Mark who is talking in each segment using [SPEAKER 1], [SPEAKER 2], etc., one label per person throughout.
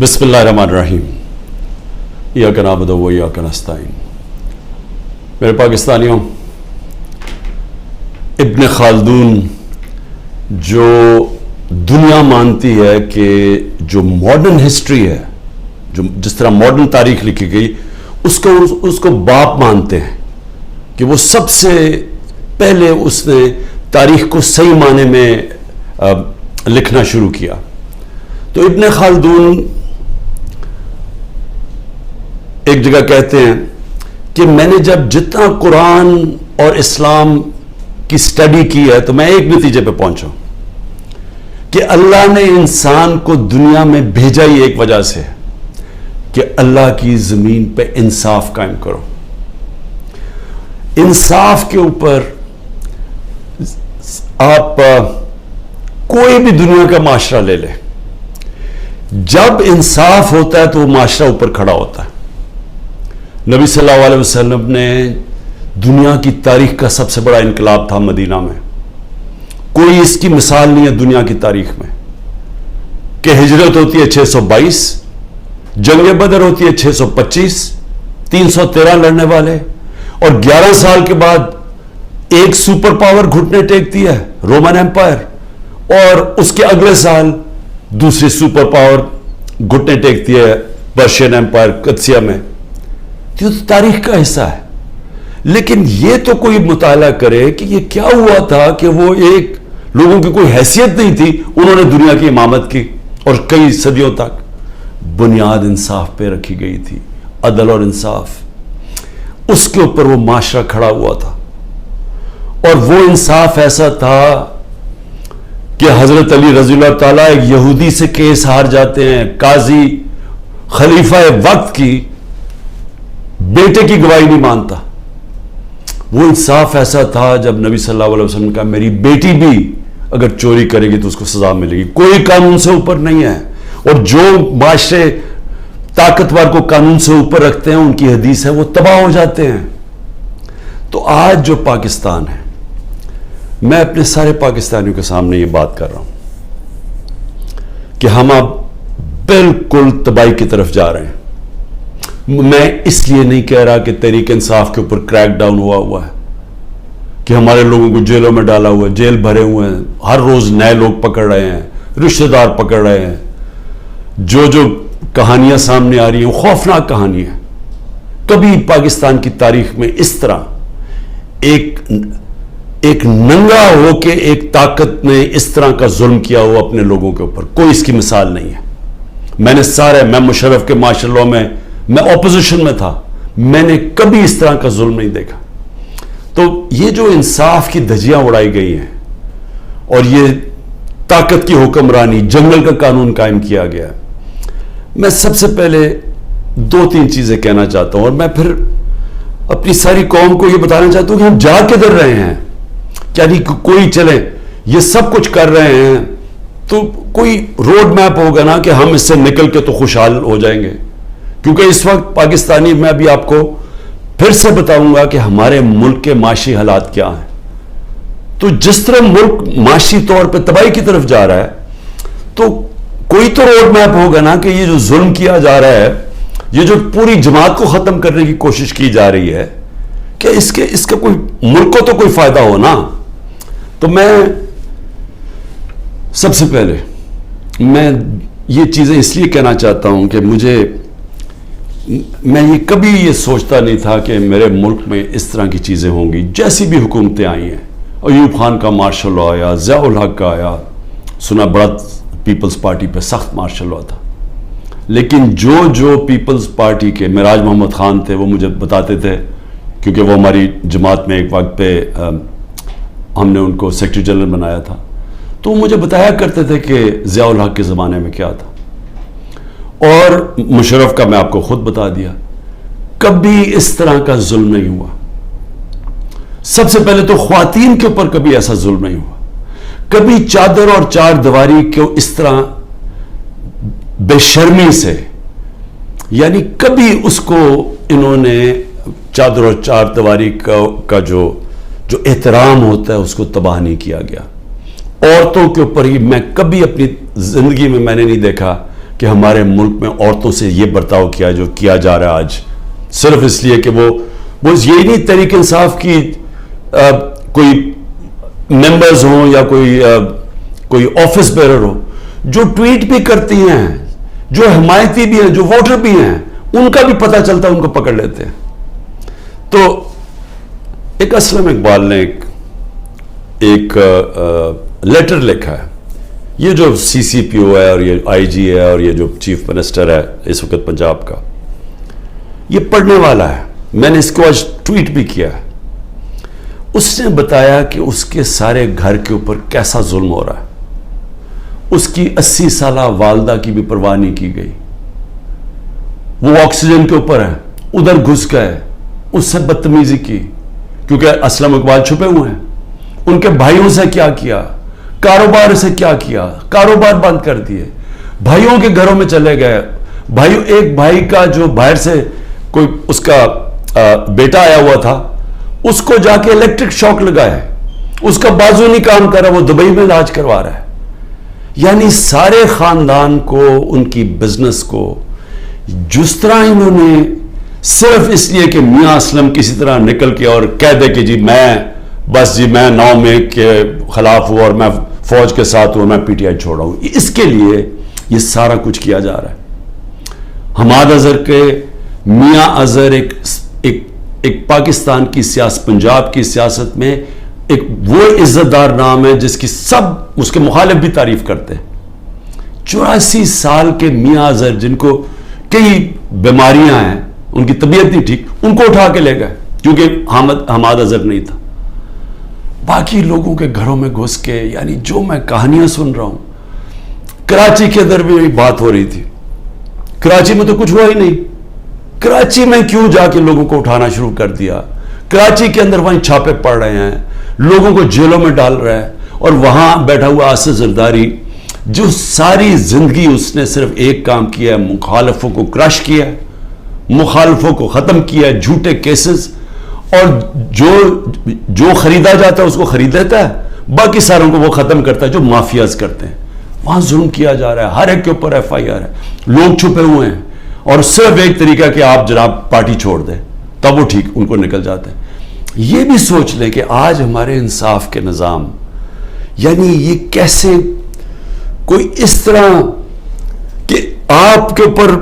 [SPEAKER 1] بسم اللہ الرحمن الرحیم ایاک نعبد و ایاک نستعین۔ میرے پاکستانیوں، ابن خلدون جو دنیا مانتی ہے کہ جو ماڈرن ہسٹری ہے، جو جس طرح ماڈرن تاریخ لکھی گئی، اس کو باپ مانتے ہیں کہ وہ سب سے پہلے اس نے تاریخ کو صحیح معنی میں لکھنا شروع کیا۔ تو ابن خلدون ایک جگہ کہتے ہیں کہ میں نے جب جتنا قرآن اور اسلام کی سٹڈی کی ہے تو میں ایک نتیجے پہ پہنچا کہ اللہ نے انسان کو دنیا میں بھیجا ہی ایک وجہ سے کہ اللہ کی زمین پہ انصاف قائم کرو۔ انصاف کے اوپر آپ کوئی بھی دنیا کا معاشرہ لے لیں، جب انصاف ہوتا ہے تو وہ معاشرہ اوپر کھڑا ہوتا ہے۔ نبی صلی اللہ علیہ وسلم نے دنیا کی تاریخ کا سب سے بڑا انقلاب تھا مدینہ میں، کوئی اس کی مثال نہیں ہے دنیا کی تاریخ میں، کہ ہجرت ہوتی ہے 622، جنگ بدر ہوتی ہے 625، 313 لڑنے والے، اور 11 سال کے بعد ایک سپر پاور گھٹنے ٹیکتی ہے رومن ایمپائر، اور اس کے اگلے سال دوسری سپر پاور گھٹنے ٹیکتی ہے پرشین ایمپائر قدسیہ میں۔ یہ تو تاریخ کا حصہ ہے، لیکن یہ تو کوئی مطالعہ کرے کہ یہ کیا ہوا تھا کہ وہ ایک لوگوں کی کوئی حیثیت نہیں تھی، انہوں نے دنیا کی امامت کی اور کئی صدیوں تک بنیاد انصاف پہ رکھی گئی تھی، عدل اور انصاف، اس کے اوپر وہ معاشرہ کھڑا ہوا تھا۔ اور وہ انصاف ایسا تھا کہ حضرت علی رضی اللہ تعالیٰ ایک یہودی سے کیس ہار جاتے ہیں، قاضی خلیفہ وقت کی بیٹے کی گواہی نہیں مانتا۔ وہ انصاف ایسا تھا جب نبی صلی اللہ علیہ وسلم نے کہا میری بیٹی بھی اگر چوری کرے گی تو اس کو سزا ملے گی، کوئی قانون سے اوپر نہیں ہے، اور جو معاشرے طاقتور کو قانون سے اوپر رکھتے ہیں ان کی حدیث ہے وہ تباہ ہو جاتے ہیں۔ تو آج جو پاکستان ہے، میں اپنے سارے پاکستانیوں کے سامنے یہ بات کر رہا ہوں کہ ہم اب بالکل تباہی کی طرف جا رہے ہیں۔ میں اس لیے نہیں کہہ رہا کہ تحریک انصاف کے اوپر کریک ڈاؤن ہوا ہے، کہ ہمارے لوگوں کو جیلوں میں ڈالا ہوا ہے، جیل بھرے ہوئے ہیں، ہر روز نئے لوگ پکڑ رہے ہیں، رشتہ دار پکڑ رہے ہیں، جو کہانیاں سامنے آ رہی ہیں خوفناک کہانی ہے۔ کبھی پاکستان کی تاریخ میں اس طرح ایک ننگا ہو کے ایک طاقت نے اس طرح کا ظلم کیا ہو اپنے لوگوں کے اوپر، کوئی اس کی مثال نہیں ہے۔ میں مشرف کے مارشل لاء میں اپوزیشن میں تھا، میں نے کبھی اس طرح کا ظلم نہیں دیکھا۔ تو یہ جو انصاف کی دھجیاں اڑائی گئی ہیں اور یہ طاقت کی حکمرانی، جنگل کا قانون قائم کیا گیا ہے، میں سب سے پہلے 2-3 چیزیں کہنا چاہتا ہوں، اور میں پھر اپنی ساری قوم کو یہ بتانا چاہتا ہوں کہ ہم جا کدھر رہے ہیں۔ یعنی کوئی چلے یہ سب کچھ کر رہے ہیں تو کوئی روڈ میپ ہوگا نا کہ ہم اس سے نکل کے تو خوشحال ہو جائیں گے، کیونکہ اس وقت پاکستانی، میں بھی آپ کو پھر سے بتاؤں گا کہ ہمارے ملک کے معاشی حالات کیا ہیں۔ تو جس طرح ملک معاشی طور پہ تباہی کی طرف جا رہا ہے تو کوئی تو روڈ میپ ہوگا نا کہ یہ جو ظلم کیا جا رہا ہے، یہ جو پوری جماعت کو ختم کرنے کی کوشش کی جا رہی ہے، کہ اس کا کوئی ملک کو تو کوئی فائدہ ہو نا۔ تو میں سب سے پہلے میں یہ چیزیں اس لیے کہنا چاہتا ہوں کہ میں یہ کبھی یہ سوچتا نہیں تھا کہ میرے ملک میں اس طرح کی چیزیں ہوں گی۔ جیسی بھی حکومتیں آئی ہیں، ایوب خان کا مارشل لاء آیا، ضیاء الحق کا آیا، سنا بڑا پیپلز پارٹی پہ سخت مارشل لاء تھا، لیکن جو پیپلز پارٹی کے معراج محمد خان تھے وہ مجھے بتاتے تھے، کیونکہ وہ ہماری جماعت میں ایک وقت پہ ہم نے ان کو سیکرٹری جنرل بنایا تھا، تو وہ مجھے بتایا کرتے تھے کہ ضیاء الحق کے زمانے میں کیا تھا، اور مشرف کا میں آپ کو خود بتا دیا، کبھی اس طرح کا ظلم نہیں ہوا۔ سب سے پہلے تو خواتین کے اوپر کبھی ایسا ظلم نہیں ہوا، کبھی چادر اور چار دیواری کو اس طرح بے شرمی سے، یعنی کبھی اس کو انہوں نے چادر اور چار دیواری کا جو احترام ہوتا ہے اس کو تباہ نہیں کیا گیا۔ عورتوں کے اوپر ہی میں کبھی اپنی زندگی میں نے نہیں دیکھا کہ ہمارے ملک میں عورتوں سے یہ برتاؤ کیا جو کیا جا رہا ہے آج، صرف اس لیے کہ وہ یہی نہیں تحریک انصاف کی کوئی ممبرز ہوں یا کوئی آفس بیرر ہو، جو ٹویٹ بھی کرتی ہیں، جو حمایتی بھی ہیں، جو ووٹر بھی ہیں، ان کا بھی پتہ چلتا ہے، ان کو پکڑ لیتے ہیں۔ تو ایک اسلم اقبال نے ایک لیٹر لکھا ہے، یہ جو سی سی پی او ہے اور یہ آئی جی ہے اور یہ جو چیف منسٹر ہے اس وقت پنجاب کا، یہ پڑھنے والا ہے، میں نے اس کو آج ٹویٹ بھی کیا ہے۔ اس نے بتایا کہ اس کے سارے گھر کے اوپر کیسا ظلم ہو رہا ہے، اس کی 80 سالہ والدہ کی بھی پرواہ نہیں کی گئی، وہ آکسیجن کے اوپر ہے، ادھر گھس گئے، اس سے بدتمیزی کی، کیونکہ اسلم اقبال چھپے ہوئے ہیں۔ ان کے بھائیوں سے کیا کیا، کاروبار سے کیا کیا، کاروبار بند کر دیے، بھائیوں کے گھروں میں چلے گئے، ایک بھائی کا جو باہر سے کوئی اس کا بیٹا آیا ہوا تھا، اس کو جا کے الیکٹرک شاک لگائے، اس کا بازو نہیں کام کر رہا، وہ دبئی میں علاج کروا رہا ہے۔ یعنی سارے خاندان کو، ان کی بزنس کو جس طرح انہوں نے صرف اس لیے کہ میاں اسلم کسی طرح نکل کے اور کہہ دے کہ جی میں 9 مئی کے خلاف ہوں اور میں فوج کے ساتھ ہوں، میں پی ٹی آئی چھوڑا ہوں، اس کے لیے یہ سارا کچھ کیا جا رہا ہے۔ حماد اظہر کے میاں اظہر ایک پاکستان کی سیاست، پنجاب کی سیاست میں ایک وہ عزت دار نام ہے جس کی سب اس کے مخالف بھی تعریف کرتے ہیں۔ 84 سال کے میاں اظہر جن کو کئی بیماریاں ہیں، ان کی طبیعت نہیں ٹھیک، ان کو اٹھا کے لے گئے کیونکہ حماد اظہر نہیں تھا۔ باقی لوگوں کے گھروں میں گھس کے، یعنی جو میں کہانیاں سن رہا ہوں، کراچی کے اندر بھی بات ہو رہی تھی، کراچی میں تو کچھ ہوا ہی نہیں، کراچی میں کیوں جا کے لوگوں کو اٹھانا شروع کر دیا، کراچی کے اندر وہیں چھاپے پڑ رہے ہیں، لوگوں کو جیلوں میں ڈال رہا ہے، اور وہاں بیٹھا ہوا آصف زرداری جو ساری زندگی اس نے صرف ایک کام کیا ہے، مخالفوں کو کرش کیا ہے، مخالفوں کو ختم کیا ہے، جھوٹے کیسز، اور جو خریدا جاتا ہے اس کو خرید لیتا ہے، باقی ساروں کو وہ ختم کرتا ہے جو مافیاز کرتے ہیں۔ وہاں ظلم کیا جا رہا ہے، ہر ایک کے اوپر ایف آئی آر ہے، لوگ چھپے ہوئے ہیں، اور صرف ایک طریقہ کہ آپ جناب پارٹی چھوڑ دیں تب وہ ٹھیک ان کو نکل جاتے ہیں۔ یہ بھی سوچ لیں کہ آج ہمارے انصاف کے نظام، یعنی یہ کیسے کوئی اس طرح کہ آپ کے اوپر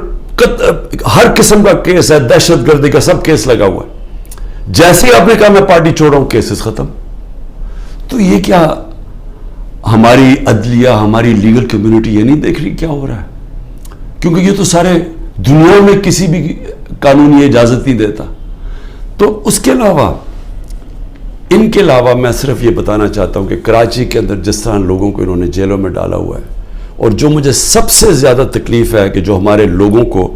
[SPEAKER 1] ہر قسم کا کیس ہے، دہشت گردی کا سب کیس لگا ہوا ہے، جیسے آپ نے کہا میں پارٹی چھوڑ رہا ہوں کیسز ختم۔ تو یہ کیا ہماری عدلیہ، ہماری لیگل کمیونٹی یہ نہیں دیکھ رہی کیا ہو رہا ہے؟ کیونکہ یہ تو سارے دنیا میں کسی بھی قانون یہ اجازت نہیں دیتا۔ تو اس کے علاوہ ان کے علاوہ میں صرف یہ بتانا چاہتا ہوں کہ کراچی کے اندر جس طرح لوگوں کو انہوں نے جیلوں میں ڈالا ہوا ہے، اور جو مجھے سب سے زیادہ تکلیف ہے کہ جو ہمارے لوگوں کو،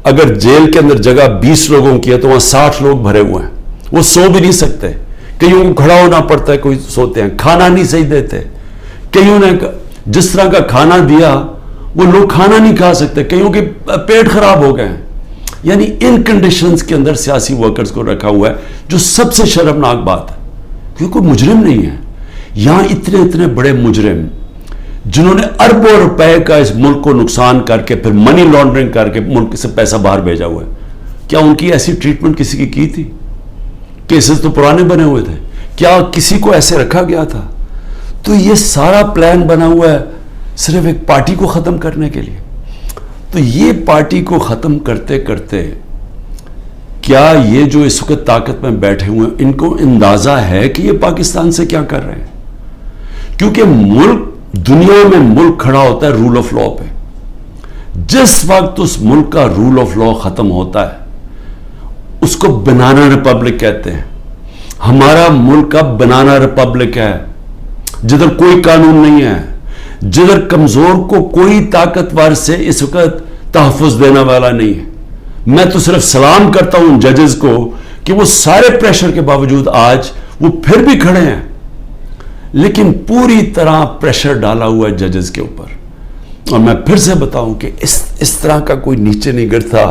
[SPEAKER 1] اگر جیل کے اندر جگہ 20 لوگوں کی ہے تو وہاں 60 لوگ بھرے ہوئے ہیں، وہ سو بھی نہیں سکتے، کئیوں کو کھڑا ہونا پڑتا ہے، کوئی سوتے ہیں، کھانا نہیں صحیح دیتے، کئیوں نے جس طرح کا کھانا دیا وہ لوگ کھانا نہیں کھا سکتے، کئیوں کے پیٹ خراب ہو گئے ہیں۔ یعنی ان کنڈیشنز کے اندر سیاسی ورکرز کو رکھا ہوا ہے، جو سب سے شرمناک بات ہے، کیونکہ کوئی مجرم نہیں ہے یہاں، اتنے بڑے مجرم جنہوں نے اربوں روپے کا اس ملک کو نقصان کر کے پھر منی لانڈرنگ کر کے ملک سے پیسہ باہر بھیجا ہوا ہے، کیا ان کی ایسی ٹریٹمنٹ کسی کی تھی؟ کیسز تو پرانے بنے ہوئے تھے، کیا کسی کو ایسے رکھا گیا تھا؟ تو یہ سارا پلان بنا ہوا ہے صرف ایک پارٹی کو ختم کرنے کے لیے۔ تو یہ پارٹی کو ختم کرتے کرتے کیا یہ جو اس وقت طاقت میں بیٹھے ہوئے ہیں ان کو اندازہ ہے کہ یہ پاکستان سے کیا کر رہے ہیں؟ کیونکہ ملک، دنیا میں ملک کھڑا ہوتا ہے رول آف لا پہ، جس وقت اس ملک کا رول آف لا ختم ہوتا ہے اس کو بنانا ریپبلک کہتے ہیں۔ ہمارا ملک اب بنانا ریپبلک ہے، جدھر کوئی قانون نہیں ہے، جدھر کمزور کو کوئی طاقتور سے اس وقت تحفظ دینے والا نہیں ہے۔ میں تو صرف سلام کرتا ہوں ججز کو کہ وہ سارے پریشر کے باوجود آج وہ پھر بھی کھڑے ہیں، لیکن پوری طرح پریشر ڈالا ہوا ہے ججز کے اوپر۔ اور میں پھر سے بتاؤں کہ اس طرح کا کوئی نیچے نہیں گرتا،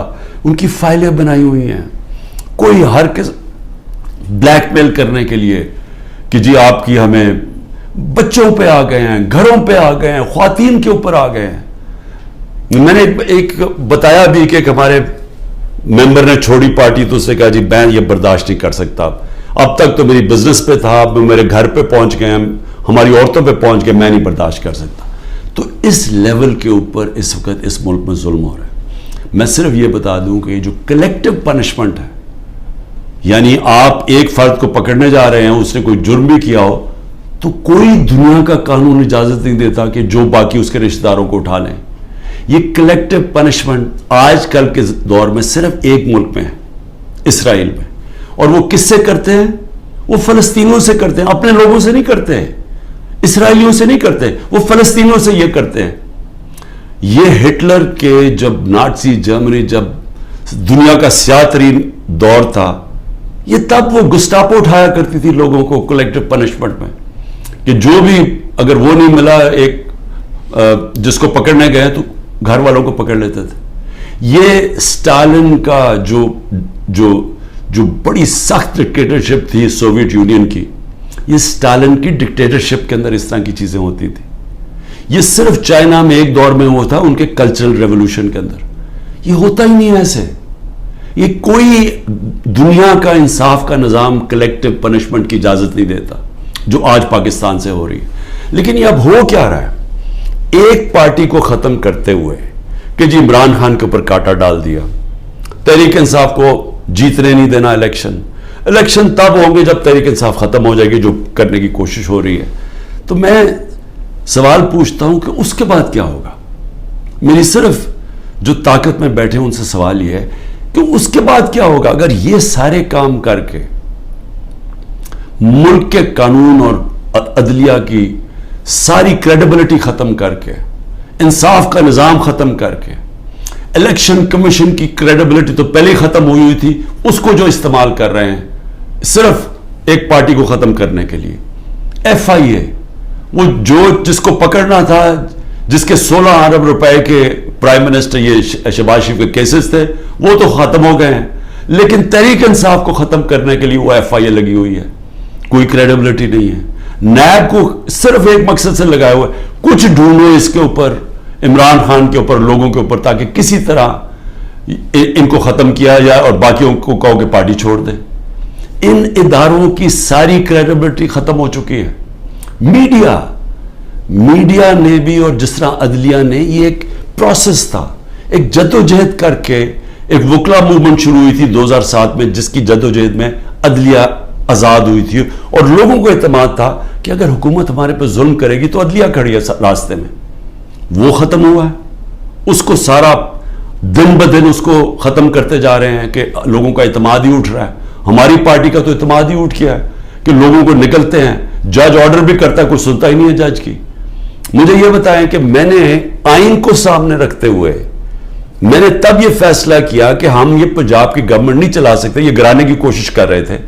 [SPEAKER 1] ان کی فائلیں بنائی ہوئی ہیں، کوئی ہر کس بلیک میل کرنے کے لیے کہ جی آپ کی ہمیں بچوں پہ آ گئے ہیں، گھروں پہ آ گئے ہیں، خواتین کے اوپر آ گئے ہیں۔ میں نے ایک بتایا بھی کہ ہمارے ممبر نے چھوڑی پارٹی تو اس نے کہا جی میں یہ برداشت نہیں کر سکتا، اب تک تو میری بزنس پہ تھا، اب میرے گھر پہ پہنچ گئے، ہماری عورتوں پہ پہنچ گئے، میں نہیں برداشت کر سکتا. تو اس لیول کے اوپر اس وقت اس ملک میں ظلم ہو رہا ہے. میں صرف یہ بتا دوں کہ جو کلیکٹو پنشمنٹ ہے، یعنی آپ ایک فرد کو پکڑنے جا رہے ہیں، اس نے کوئی جرم بھی کیا ہو تو کوئی دنیا کا قانون اجازت نہیں دیتا کہ جو باقی اس کے رشتہ داروں کو اٹھا لیں. یہ کلیکٹو پنشمنٹ آج کل کے دور میں صرف ایک ملک میں ہے، اسرائیل میں. اور وہ کس سے کرتے ہیں؟ وہ فلسطینیوں سے کرتے ہیں، اپنے لوگوں سے نہیں کرتے ہیں، اسرائیلیوں سے نہیں کرتے، وہ فلسطینیوں سے یہ کرتے ہیں. یہ ہٹلر کے جب نازی جرمنی جب دنیا کا سیاہ ترین دور تھا، یہ تب وہ گسٹاپو اٹھایا کرتی تھی لوگوں کو کلیکٹو پنشمنٹ میں، کہ جو بھی اگر وہ نہیں ملا ایک جس کو پکڑنے گئے تو گھر والوں کو پکڑ لیتے تھے. یہ سٹالن کا جو بڑی سخت ڈکٹیٹرشپ تھی سوویت یونین کی، یہ سٹالن کی ڈکٹیٹرشپ کے اندر اس طرح کی چیزیں ہوتی تھی. یہ صرف چائنا میں ایک دور میں ہوا تھا، ان کے کلچرل ریولوشن کے اندر. یہ ہوتا ہی نہیں ایسے. یہ کوئی دنیا کا انصاف کا نظام کلیکٹو پنشمنٹ کی اجازت نہیں دیتا جو آج پاکستان سے ہو رہی ہے. لیکن یہ اب ہو کیا رہا ہے؟ ایک پارٹی کو ختم کرتے ہوئے کہ جی عمران خان کے اوپر کاٹا ڈال دیا، تحریک انصاف کو جیتنے نہیں دینا الیکشن تب ہوں گے جب تحریک انصاف ختم ہو جائے گی، جو کرنے کی کوشش ہو رہی ہے. تو میں سوال پوچھتا ہوں کہ اس کے بعد کیا ہوگا؟ میری صرف جو طاقت میں بیٹھے ان سے سوال یہ ہے کہ اس کے بعد کیا ہوگا اگر یہ سارے کام کر کے ملک کے قانون اور عدلیہ کی ساری کریڈیبلٹی ختم کر کے، انصاف کا نظام ختم کر کے، الیکشن کمیشن کی کریڈیبلٹی تو پہلے ختم ہوئی تھی، اس کو جو استعمال کر رہے ہیں صرف ایک پارٹی کو ختم کرنے کے لیے. ایف آئی اے، وہ جس کو پکڑنا تھا، جس کے 16 ارب روپے کے پرائم منسٹر یہ شہباز شریف کے کیسز تھے، وہ تو ختم ہو گئے ہیں، لیکن تحریک انصاف کو ختم کرنے کے لیے وہ ایف آئی اے لگی ہوئی ہے. کوئی کریڈیبلٹی نہیں ہے. نیب کو صرف ایک مقصد سے لگایا ہوا ہے، کچھ ڈھونڈو اس کے اوپر، عمران خان کے اوپر، لوگوں کے اوپر، تاکہ کسی طرح ان کو ختم کیا جائے اور باقیوں کو کہو کہ پارٹی چھوڑ دیں. ان اداروں کی ساری کریڈیبلٹی ختم ہو چکی ہے. میڈیا نے بھی، اور جس طرح عدلیہ نے، یہ ایک پروسیس تھا، ایک جدوجہد کر کے ایک وکلا موومنٹ شروع ہوئی تھی 2007 میں، جس کی جدوجہد میں عدلیہ آزاد ہوئی تھی اور لوگوں کو اعتماد تھا کہ اگر حکومت ہمارے پہ ظلم کرے گی تو عدلیہ کھڑی ہے راستے میں. وہ ختم ہوا ہے. اس کو سارا دن بدن اس کو ختم کرتے جا رہے ہیں کہ لوگوں کا اعتماد ہی اٹھ رہا ہے. ہماری پارٹی کا تو اعتماد ہی اٹھ گیا ہے کہ لوگوں کو نکلتے ہیں، جج آرڈر بھی کرتا ہے، کوئی سنتا ہی نہیں ہے جج کی. مجھے یہ بتائیں کہ میں نے آئین کو سامنے رکھتے ہوئے میں نے تب یہ فیصلہ کیا کہ ہم یہ پنجاب کی گورنمنٹ نہیں چلا سکتے، یہ گرانے کی کوشش کر رہے تھے،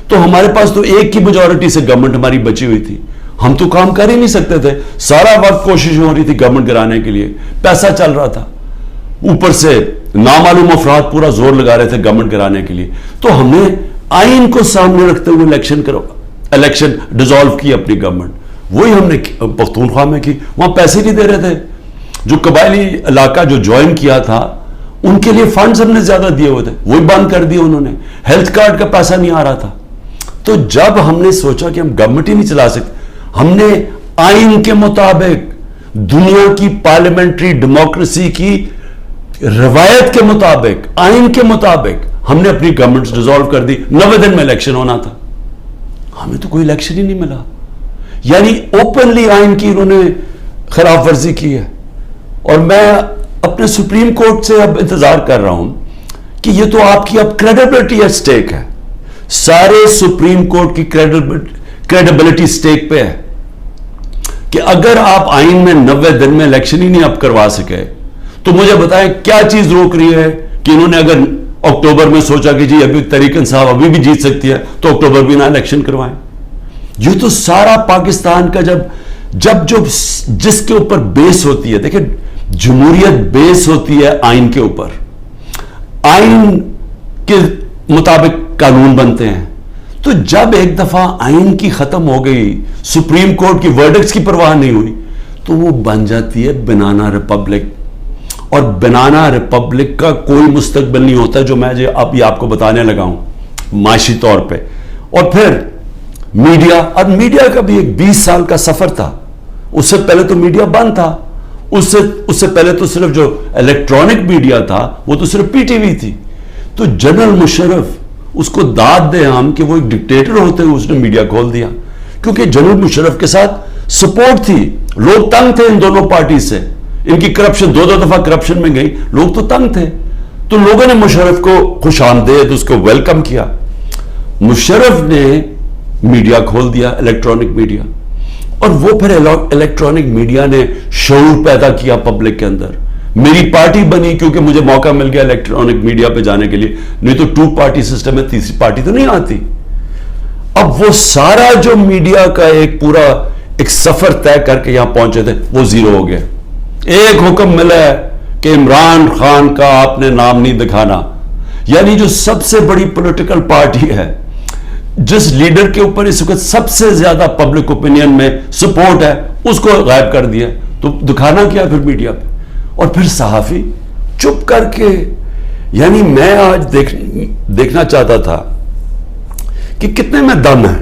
[SPEAKER 1] تو ہمارے پاس تو ایک کی میجورٹی سے گورنمنٹ ہماری بچی ہوئی تھی، ہم تو کام کر ہی نہیں سکتے تھے. سارا وقت کوشش ہو رہی تھی گورنمنٹ گرانے کے لیے، پیسہ چل رہا تھا، اوپر سے نامعلوم افراد پورا زور لگا رہے تھے گورنمنٹ گرانے کے لیے. تو ہم نے آئین کو سامنے رکھتے ہوئے الیکشن ڈیزالو کی اپنی گورنمنٹ. وہی ہم نے پختونخوا میں کی. وہاں پیسے نہیں دے رہے تھے. جو قبائلی علاقہ جو جوائن کیا تھا ان کے لیے فنڈز ہم نے زیادہ دیے ہوئے تھے، وہی بند کر دیے انہوں نے. ہیلتھ کارڈ کا پیسہ نہیں آ رہا تھا. تو جب ہم نے سوچا کہ ہم گورنمنٹ ہی نہیں چلا سکتے، ہم نے آئین کے مطابق، دنیا کی پارلیمنٹری ڈیموکریسی کی روایت کے مطابق، آئین کے مطابق ہم نے اپنی گورنمنٹ ڈیزالو کر دی. 90 دن میں الیکشن ہونا تھا، ہمیں تو کوئی الیکشن ہی نہیں ملا. یعنی اوپنلی آئین کی انہوں نے خلاف ورزی کی ہے. اور میں اپنے سپریم کورٹ سے اب انتظار کر رہا ہوں کہ یہ تو آپ کی اب کریڈیبلٹی ایٹ سٹیک ہے. سارے سپریم کورٹ کی کریڈیبلٹی سٹیک پہ ہے کہ اگر آپ آئین میں 90 دن میں الیکشن ہی نہیں اب کروا سکے تو مجھے بتائیں کیا چیز روک رہی ہے کہ انہوں نے اگر اکتوبر میں سوچا کہ جی ابھی تحریک انصاف ابھی بھی جیت سکتی ہے تو اکتوبر بھی نہ الیکشن کروائیں. یہ تو سارا پاکستان کا جس کے اوپر بیس ہوتی ہے، دیکھیں جمہوریت بیس ہوتی ہے آئین کے اوپر، آئین کے مطابق قانون بنتے ہیں. تو جب ایک دفعہ آئین کی ختم ہو گئی، سپریم کورٹ کی ورڈکٹس کی پرواہ نہیں ہوئی، تو وہ بن جاتی ہے بنانا ریپبلک. اور بنانا ریپبلک کا کوئی مستقبل نہیں ہوتا جو میں اب یہ آپ کو بتانے لگا ہوں معاشی طور پہ. اور پھر میڈیا، اب میڈیا کا بھی ایک 20 سال کا سفر تھا. اس سے پہلے تو میڈیا بند تھا. اس سے پہلے تو صرف جو الیکٹرانک میڈیا تھا وہ تو صرف پی ٹی وی تھی. تو جنرل مشرف، اس کو داد دیں ہم کہ وہ ایک ڈکٹیٹر ہوتے ہوئے اس نے میڈیا کھول دیا، کیونکہ جنرل مشرف کے ساتھ سپورٹ تھی. لوگ تنگ تھے ان دونوں پارٹی سے. ان کی کرپشن 2 دفعہ کرپشن میں گئی، لوگ تو تنگ تھے. تو لوگوں نے مشرف کو خوش آمدید اس کو ویلکم کیا. مشرف نے میڈیا کھول دیا، الیکٹرانک میڈیا. اور وہ پھر الیکٹرانک میڈیا نے شعور پیدا کیا پبلک کے اندر. میری پارٹی بنی کیونکہ مجھے موقع مل گیا الیکٹرانک میڈیا پہ جانے کے لیے، نہیں تو 2 پارٹی سسٹم ہے، تیسری پارٹی تو نہیں آتی. اب وہ سارا جو میڈیا کا ایک پورا ایک سفر طے کر کے یہاں پہنچے تھے وہ زیرو ہو گیا. ایک حکم ملا ہے کہ عمران خان کا آپ نے نام نہیں دکھانا. یعنی جو سب سے بڑی پولیٹیکل پارٹی ہے، جس لیڈر کے اوپر اس وقت سب سے زیادہ پبلک اوپینین میں سپورٹ ہے، اس کو غائب کر دیا. تو دکھانا کیا پھر میڈیا پہ؟ اور پھر صحافی چپ کر کے. یعنی میں آج دیکھنا چاہتا تھا کہ کتنے میں دم ہے.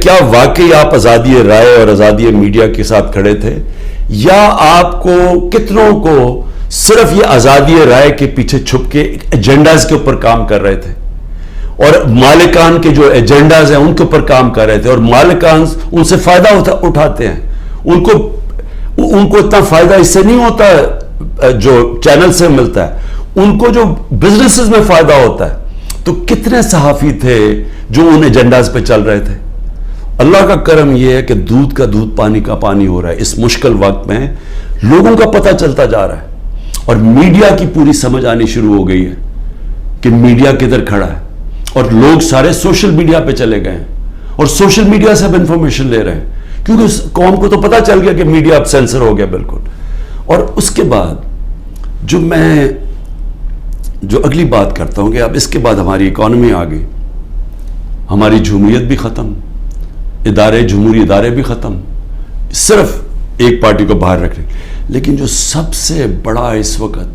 [SPEAKER 1] کیا واقعی آپ آزادی رائے اور آزادی میڈیا کے ساتھ کھڑے تھے، یا آپ کو کتنوں کو صرف یہ آزادی رائے کے پیچھے چھپ کے ایجنڈاز کے اوپر کام کر رہے تھے، اور مالکان کے جو ایجنڈاز ہیں ان کے اوپر کام کر رہے تھے، اور مالکان ان سے فائدہ اٹھاتے ہیں. ان کو اتنا فائدہ اس سے نہیں ہوتا جو چینل سے ملتا ہے، ان کو جو بزنسز میں فائدہ ہوتا ہے. تو کتنے صحافی تھے جو ان ایجنڈاز پہ چل رہے تھے. اللہ کا کرم یہ ہے کہ دودھ کا دودھ پانی کا پانی ہو رہا ہے. اس مشکل وقت میں لوگوں کا پتہ چلتا جا رہا ہے، اور میڈیا کی پوری سمجھ آنی شروع ہو گئی ہے کہ میڈیا کدھر کھڑا ہے. اور لوگ سارے سوشل میڈیا پہ چلے گئے ہیں، اور سوشل میڈیا سے اب انفارمیشن لے رہے ہیں، کیونکہ اس قوم کو تو پتہ چل گیا کہ میڈیا اب سینسر ہو گیا بالکل. اور اس کے بعد جو اگلی بات کرتا ہوں کہ اب اس کے بعد ہماری اکانومی آ گئی، ہماری جمہوریت بھی ختم، جمہوری ادارے بھی ختم، صرف ایک پارٹی کو باہر رکھنے. لیکن جو سب سے بڑا اس وقت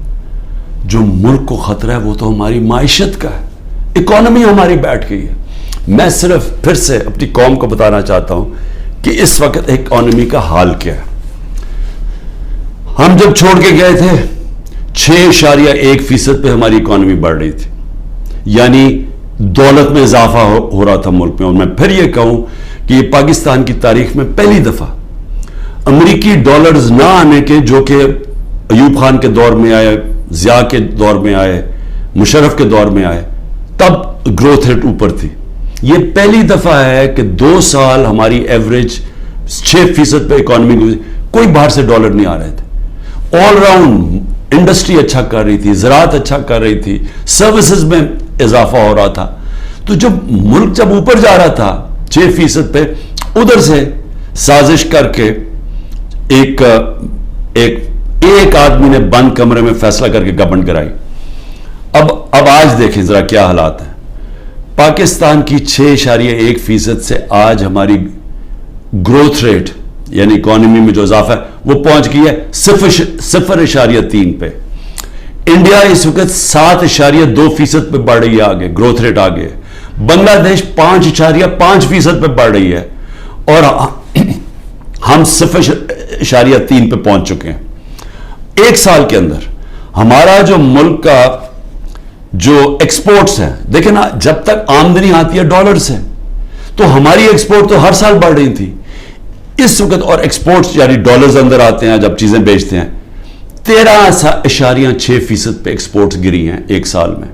[SPEAKER 1] جو ملک کو خطرہ ہے وہ تو ہماری معیشت کا ہے. اکانومی ہماری بیٹھ گئی ہے. میں صرف پھر سے اپنی قوم کو بتانا چاہتا ہوں کہ اس وقت اکانومی کا حال کیا ہے. ہم جب چھوڑ کے گئے تھے 6.1% پہ ہماری اکانومی بڑھ رہی تھی، یعنی دولت میں اضافہ ہو رہا تھا ملک میں. اور میں پھر یہ کہوں کہ یہ پاکستان کی تاریخ میں پہلی دفعہ امریکی ڈالرز نہ آنے کے، جو کہ ایوب خان کے دور میں آئے، ضیاء کے دور میں آئے، مشرف کے دور میں آئے، تب گروتھ ریٹ اوپر تھی. یہ پہلی دفعہ ہے کہ 2 سال ہماری ایوریج 6% پہ اکانومی، کوئی باہر سے ڈالر نہیں آ رہے تھے. آل راؤنڈ انڈسٹری اچھا کر رہی تھی، زراعت اچھا کر رہی تھی، سروسز میں اضافہ ہو رہا تھا. تو ملک اوپر جا رہا تھا 6% پہ، ادھر سے سازش کر کے ایک آدمی نے بند کمرے میں فیصلہ کر کے گورنمنٹ کرائی. اب آج دیکھیں ذرا کیا حالات ہیں. پاکستان کی 6.1% سے آج ہماری گروتھ ریٹ یعنی اکانومی میں جو اضافہ ہے وہ پہنچ گئی ہے 0.3 پہ. انڈیا اس وقت 7.2% پہ بڑھ رہی ہے، آگے گروتھ ریٹ آگے. بنگلہ دیش 5.5% پہ بڑھ رہی ہے، اور ہم 0.3 پہ پہنچ چکے ہیں. ایک سال کے اندر ہمارا جو ملک کا جو ایکسپورٹس ہیں، دیکھیں نا، جب تک آمدنی آتی ہے ڈالر سے تو ہماری ایکسپورٹ تو ہر سال بڑھ رہی تھی. اس وقت اور ایکسپورٹس یعنی ڈالرز اندر آتے ہیں جب چیزیں بیچتے ہیں، 13.6% پہ ایکسپورٹس گری ہیں ایک سال میں.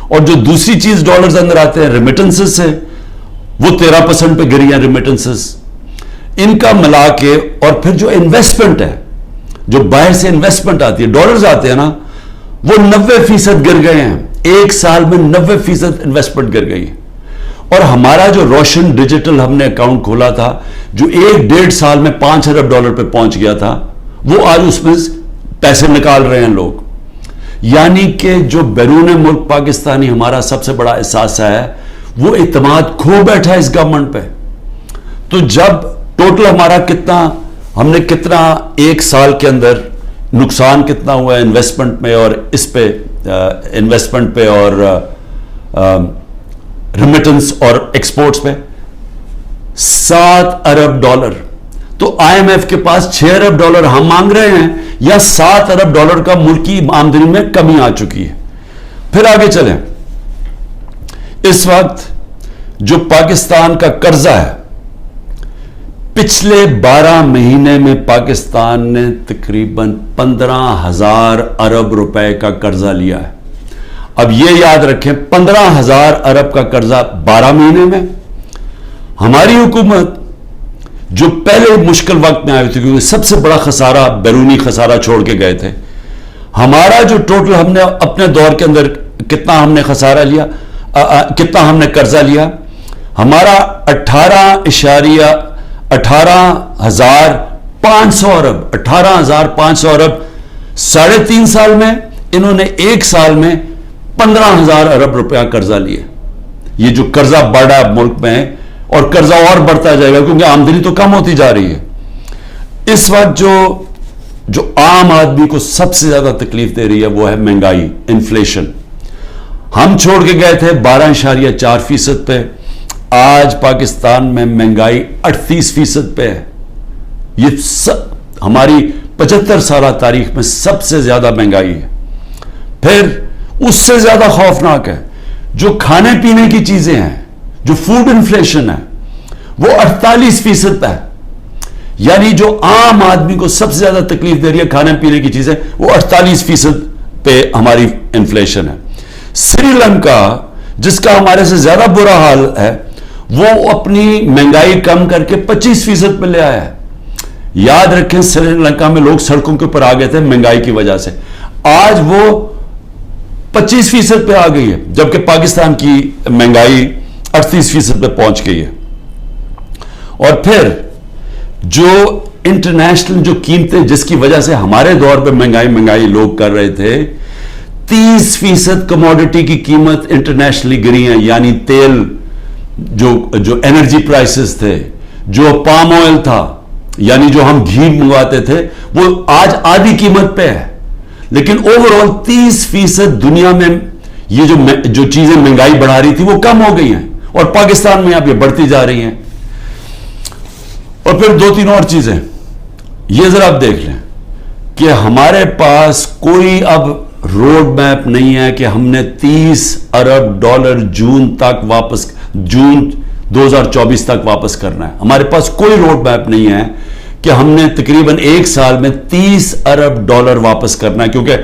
[SPEAKER 1] اور جو دوسری چیز ڈالرز اندر آتے ہیں ریمیٹنسز سے، وہ 13% پہ گری ہیں ریمیٹنسز. ان کا ملا کے اور پھر جو انویسٹمنٹ ہے، جو باہر سے انویسٹمنٹ آتی ہے، ڈالرز آتے ہیں نا، وہ 90% گر گئے ہیں. ایک سال میں 90% انویسٹمنٹ گر گئی ہے. اور ہمارا جو روشن ڈیجیٹل ہم نے اکاؤنٹ کھولا تھا، جو 1.5 سال میں $5 ارب پہ پہنچ گیا تھا، وہ آج اس میں پیسے نکال رہے ہیں لوگ. یعنی کہ جو بیرون ملک پاکستانی ہمارا سب سے بڑا احساس ہے، وہ اعتماد کھو بیٹھا ہے اس گورنمنٹ پہ. تو جب ٹوٹل ہمارا ہم نے کتنا ایک سال کے اندر نقصان کتنا ہوا ہے انویسٹمنٹ میں اور اس پہ انویسٹمنٹ پہ اور ریمیٹنس اور ایکسپورٹس پہ 7 ارب ڈالر. تو آئی ایم ایف کے پاس 6 ارب ڈالر ہم مانگ رہے ہیں یا 7 ارب ڈالر کا ملکی آمدنی میں کمی آ چکی ہے. پھر آگے چلیں. اس وقت جو پاکستان کا قرضہ ہے پچھلے 12 مہینے میں پاکستان نے تقریباً 15,000 ارب روپے کا قرضہ لیا ہے. اب یہ یاد رکھیں 15,000 ارب کا قرضہ 12 مہینے میں. ہماری حکومت جو پہلے مشکل وقت میں آئی تھی کیونکہ سب سے بڑا خسارہ بیرونی خسارہ چھوڑ کے گئے تھے. ہمارا جو ٹوٹل ہم نے اپنے دور کے اندر کتنا ہم نے خسارہ لیا کتنا ہم نے قرضہ لیا ہمارا 18,500 ارب 18,500 ارب 3.5 سال میں انہوں نے 1 سال میں 15,000 ارب روپیہ قرضہ لیا. یہ جو قرضہ بڑھا ملک میں اور قرضہ اور بڑھتا جائے گا کیونکہ آمدنی تو کم ہوتی جا رہی ہے. اس وقت جو عام آدمی کو سب سے زیادہ تکلیف دے رہی ہے وہ ہے مہنگائی انفلیشن. ہم چھوڑ کے گئے تھے 12.4% پہ. آج پاکستان میں مہنگائی 38% پہ ہے. یہ ہماری 75 سالہ تاریخ میں سب سے زیادہ مہنگائی ہے. پھر اس سے زیادہ خوفناک ہے جو کھانے پینے کی چیزیں ہیں جو فوڈ انفلیشن ہے وہ 48% پہ ہے. یعنی جو عام آدمی کو سب سے زیادہ تکلیف دے رہی ہے کھانے پینے کی چیزیں وہ 48% پہ ہماری انفلیشن ہے. سری لنکا جس کا ہمارے سے زیادہ برا حال ہے وہ اپنی مہنگائی کم کر کے 25% پہ لے آیا ہے. یاد رکھیں سری لنکا میں لوگ سڑکوں کے اوپر آ گئے تھے مہنگائی کی وجہ سے. آج وہ 25% پہ آ گئی ہے جبکہ پاکستان کی مہنگائی 38% پہ پہنچ گئی ہے. اور پھر جو انٹرنیشنل جو قیمتیں جس کی وجہ سے ہمارے دور پہ مہنگائی لوگ کر رہے تھے 30% کموڈٹی کی قیمت انٹرنیشنلی گری ہیں. یعنی تیل جو انرجی پرائسز تھے جو پام آئل تھا یعنی جو ہم گھی منگواتے تھے وہ آج آدھی قیمت پہ ہے. لیکن اوورآل 30% دنیا میں یہ جو چیزیں مہنگائی بڑھا رہی تھی وہ کم ہو گئی ہیں اور پاکستان میں اب یہ بڑھتی جا رہی ہیں. اور پھر 2-3 اور چیزیں یہ ذرا آپ دیکھ لیں کہ ہمارے پاس کوئی اب روڈ میپ نہیں ہے کہ ہم نے 30 ارب ڈالر جون 2024 تک واپس کرنا ہے. ہمارے پاس کوئی روڈ میپ نہیں ہے کہ ہم نے تقریباً 1 سال میں 30 ارب ڈالر واپس کرنا ہے کیونکہ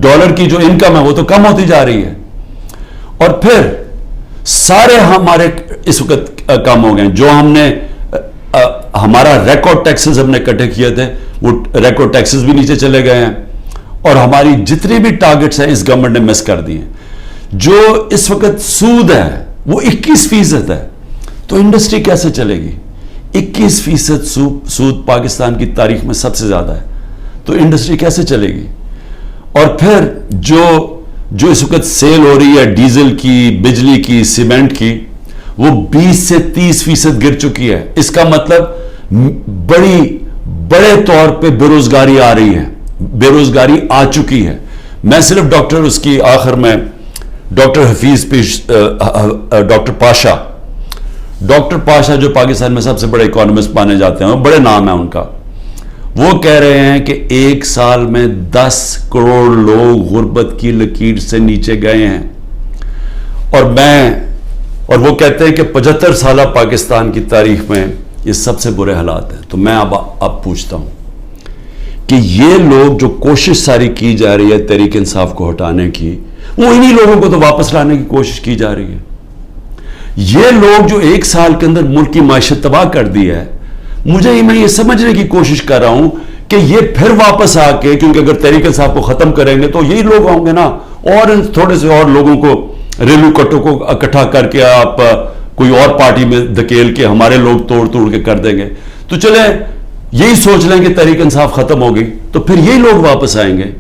[SPEAKER 1] ڈالر کی جو انکم ہے وہ تو کم ہوتی جا رہی ہے. اور پھر سارے ہمارے اس وقت کم ہو گئے جو ہم نے ہمارا ریکارڈ ٹیکسز ہم نے اکٹھے کیے تھے وہ ریکارڈ ٹیکسز بھی نیچے چلے گئے ہیں اور ہماری جتنی بھی ٹارگٹس ہیں اس گورنمنٹ نے مس کر دی ہیں. جو اس وقت سود ہے وہ 21% ہے. تو انڈسٹری کیسے چلے گی؟ 21% سود پاکستان کی تاریخ میں سب سے زیادہ ہے. تو انڈسٹری کیسے چلے گی؟ اور پھر جو اس وقت سیل ہو رہی ہے ڈیزل کی بجلی کی سیمنٹ کی وہ 20 سے 30% گر چکی ہے. اس کا مطلب بڑے طور پہ بے روزگاری آ رہی ہے بے روزگاری آ چکی ہے. میں صرف اس کی آخر میں ڈاکٹر حفیظ ڈاکٹر پاشا جو پاکستان میں سب سے بڑے اکانومسٹ مانے جاتے ہیں بڑے نام ہے ان کا وہ کہہ رہے ہیں کہ 1 سال میں 10 کروڑ لوگ غربت کی لکیر سے نیچے گئے ہیں. اور وہ کہتے ہیں کہ 75 سالہ پاکستان کی تاریخ میں یہ سب سے برے حالات ہیں. تو میں اب پوچھتا ہوں کہ یہ لوگ جو کوشش ساری کی جا رہی ہے تحریک انصاف کو ہٹانے کی وہ انہی لوگوں کو تو واپس لانے کی کوشش کی جا رہی ہے. یہ لوگ جو 1 سال کے اندر ملک کی معیشت تباہ کر دی ہے میں یہ سمجھنے کی کوشش کر رہا ہوں کہ یہ پھر واپس آ کے کیونکہ اگر تحریک انصاف کو ختم کریں گے تو یہی لوگ ہوں گے نا اور تھوڑے سے اور لوگوں کو ریلو کٹوں کو اکٹھا کر کے آپ کوئی اور پارٹی میں دھکیل کے ہمارے لوگ توڑ کے کر دیں گے. تو چلیں یہی سوچ لیں کہ تحریک انصاف ختم ہوگی تو پھر یہی لوگ واپس آئیں گے.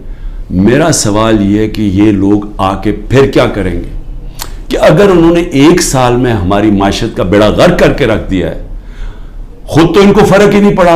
[SPEAKER 1] میرا سوال یہ ہے کہ یہ لوگ آ کے پھر کیا کریں گے کہ اگر انہوں نے 1 سال میں ہماری معیشت کا بیڑا غرق کر کے رکھ دیا ہے خود تو ان کو فرق ہی نہیں پڑا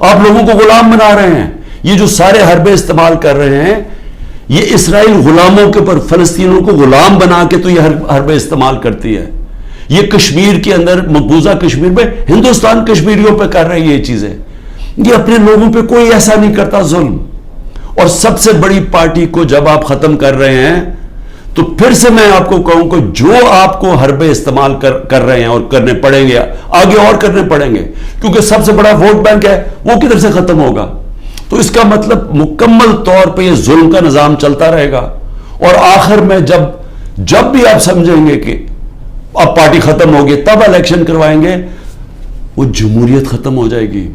[SPEAKER 1] آپ لوگوں کو غلام بنا رہے ہیں. یہ جو سارے حربے استعمال کر رہے ہیں یہ اسرائیل غلاموں کے اوپر فلسطینیوں کو غلام بنا کے تو یہ حربے استعمال کرتی ہے. یہ کشمیر کے اندر مقبوضہ کشمیر میں ہندوستان کشمیریوں پہ کر رہے ہیں یہ چیزیں. یہ اپنے لوگوں پہ کوئی ایسا نہیں کرتا ظلم. اور سب سے بڑی پارٹی کو جب آپ ختم کر رہے ہیں تو پھر سے میں آپ کو کہوں کہ جو آپ کو حربے استعمال کر رہے ہیں اور کرنے پڑیں گے آگے اور کرنے پڑیں گے کیونکہ سب سے بڑا ووٹ بینک ہے وہ کدھر سے ختم ہوگا. تو اس کا مطلب مکمل طور پہ یہ ظلم کا نظام چلتا رہے گا. اور آخر میں جب بھی آپ سمجھیں گے کہ اب پارٹی ختم ہوگی تب الیکشن کروائیں گے وہ جمہوریت ختم ہو جائے گی.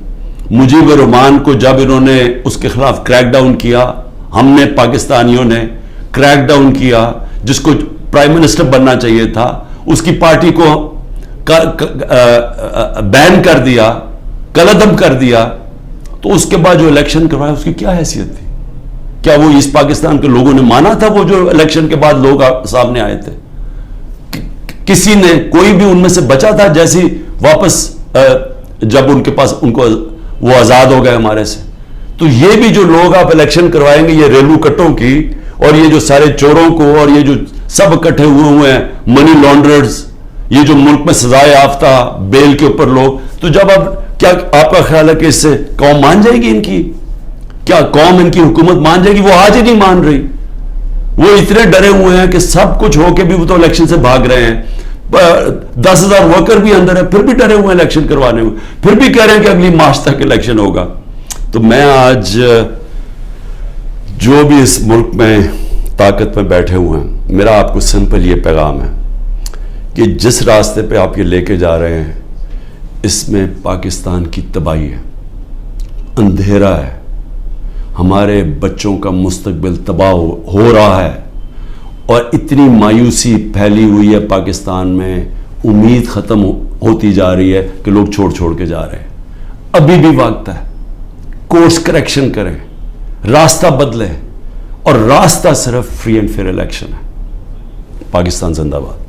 [SPEAKER 1] مجیب الرحمان کو جب انہوں نے اس کے خلاف کریک ڈاؤن کیا ہم نے پاکستانیوں نے کریک ڈاؤن کیا جس کو پرائم منسٹر بننا چاہیے تھا اس کی پارٹی کو بین کر دیا کلعدم کر دیا تو اس کے بعد جو الیکشن کروایا اس کی کیا حیثیت تھی؟ کیا وہ ایسٹ پاکستان کے لوگوں نے مانا تھا وہ جو الیکشن کے بعد لوگ سامنے آئے تھے؟ کسی نے کوئی بھی ان میں سے بچا تھا جیسی واپس جب ان کے پاس ان کو وہ آزاد ہو گئے ہمارے سے؟ تو یہ بھی جو لوگ آپ الیکشن کروائیں گے یہ ریلو کٹوں کی اور یہ جو سارے چوروں کو اور یہ جو سب اکٹھے ہوئے ہیں منی لانڈررز یہ جو ملک میں سزائے یافتہ بیل کے اوپر لوگ تو جب اب کیا آپ کا خیال ہے کہ اس سے قوم مان جائے گی؟ ان کی کیا قوم ان کی حکومت مان جائے گی؟ وہ آج ہی نہیں مان رہی. وہ اتنے ڈرے ہوئے ہیں کہ سب کچھ ہو کے بھی وہ تو الیکشن سے بھاگ رہے ہیں. 10,000 ورکر بھی اندر ہے پھر بھی ڈرے ہوئے ہیں الیکشن کروانے میں پھر بھی کہہ رہے ہیں کہ اگلی مارچ تک الیکشن ہوگا. تو میں آج جو بھی اس ملک میں طاقت میں بیٹھے ہوئے ہیں میرا آپ کو سمپل یہ پیغام ہے کہ جس راستے پہ آپ یہ لے کے جا رہے ہیں اس میں پاکستان کی تباہی ہے اندھیرا ہے. ہمارے بچوں کا مستقبل تباہ ہو رہا ہے اور اتنی مایوسی پھیلی ہوئی ہے پاکستان میں امید ختم ہوتی جا رہی ہے کہ لوگ چھوڑ کے جا رہے ہیں. ابھی بھی وقت ہے کورس کریکشن کریں راستہ بدلیں اور راستہ صرف فری اینڈ فیئر الیکشن ہے. پاکستان زندہ باد.